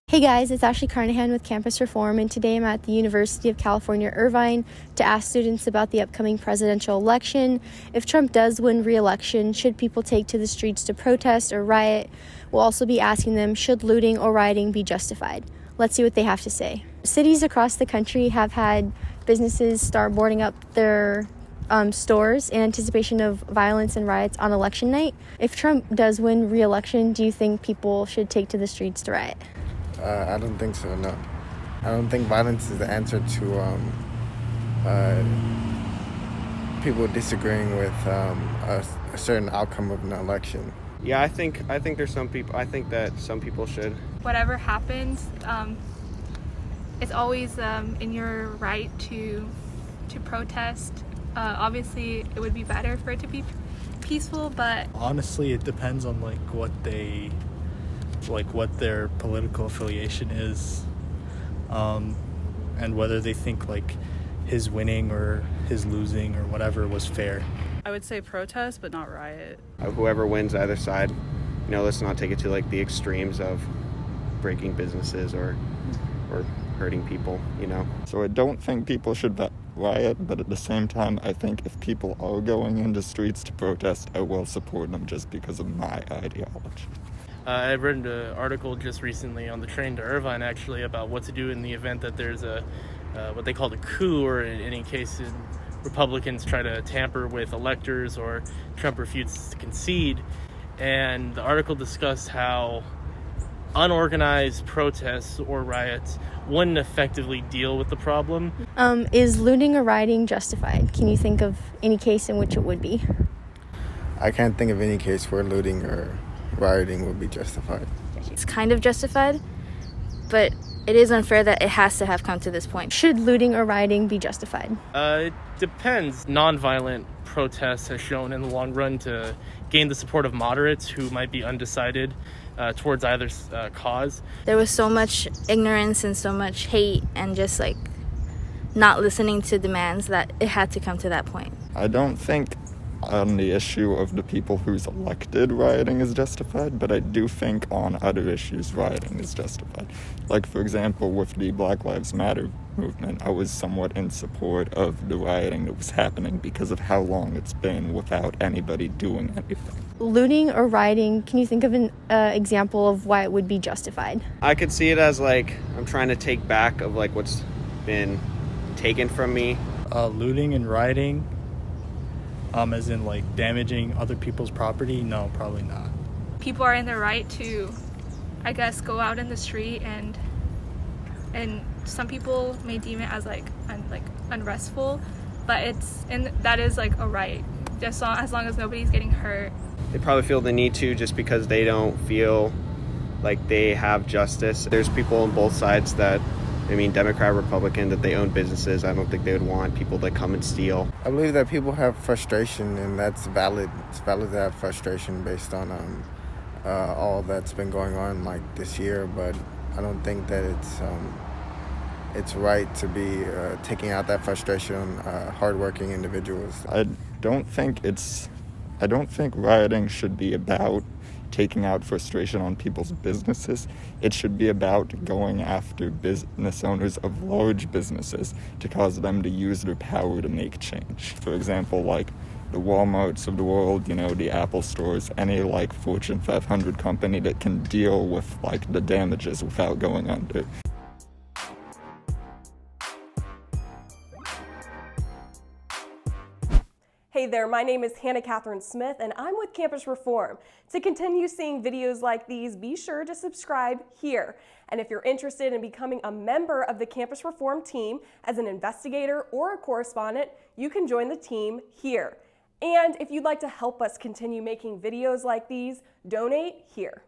Hey guys, it's Ashley Carnahan with Campus Reform, and today I'm at the University of California, Irvine to ask students about the upcoming presidential election. If Trump does win re-election, should people take to the streets to protest or riot? We'll also be asking them, should looting or rioting be justified? Let's see what they have to say. Cities across the country have had businesses start boarding up their stores in anticipation of violence and riots on election night. If Trump does win re-election, do you think people should take to the streets to riot? I don't think so, no. I don't think violence is the answer to people disagreeing with a certain outcome of an election. Yeah, I think there's some people. I think that some people should. Whatever happens, it's always in your right to protest. Obviously, it would be better for it to be peaceful, but honestly, it depends on what their political affiliation is, and whether they think his winning or his losing or whatever was fair. I would say protest, but not riot. Whoever wins either side, let's not take it to the extremes of breaking businesses or hurting people. So I don't think people should riot, but at the same time, I think if people are going into streets to protest, I will support them just because of my ideology. I've read an article just recently on the train to Irvine, actually, about what to do in the event that there's a what they call a coup, or in any case, Republicans try to tamper with electors or Trump refuses to concede. And the article discussed how unorganized protests or riots wouldn't effectively deal with the problem. Is looting or rioting justified? Can you think of any case in which it would be? I can't think of any case where looting or rioting would be justified. It's kind of justified, but it is unfair that it has to have come to this point. Should looting or rioting be justified? It depends. Nonviolent protests has shown in the long run to gain the support of moderates who might be undecided towards either cause. There was so much ignorance and so much hate and just not listening to demands that it had to come to that point. I don't think on the issue of the people who's elected, rioting is justified, but I do think on other issues, rioting is justified. For example, with the Black Lives Matter movement, I was somewhat in support of the rioting that was happening because of how long it's been without anybody doing anything. Looting or rioting, can you think of an example of why it would be justified? I could see it as I'm trying to take back of what's been taken from me. Looting and rioting, as in damaging other people's property? No, probably not. people are in their right to, I guess, go out in the street, and some people may deem it as unrestful, but that is a right, just as long as nobody's getting hurt. They probably feel the need to just because they don't feel like they have justice. There's people on both sides that, Democrat, Republican, that they own businesses. I don't think they would want people to come and steal. I believe that people have frustration, and that's valid. It's valid to have frustration based on all that's been going on this year, but I don't think that it's right to be taking out that frustration on hardworking individuals. I don't think rioting should be about taking out frustration on people's businesses. It should be about going after business owners of large businesses to cause them to use their power to make change. For example, the Walmarts of the world, the Apple stores, any Fortune 500 company that can deal with the damages without going under. Hey there, my name is Hannah Catherine Smith, and I'm with Campus Reform. To continue seeing videos like these, be sure to subscribe here. And if you're interested in becoming a member of the Campus Reform team as an investigator or a correspondent, you can join the team here. And if you'd like to help us continue making videos like these, donate here.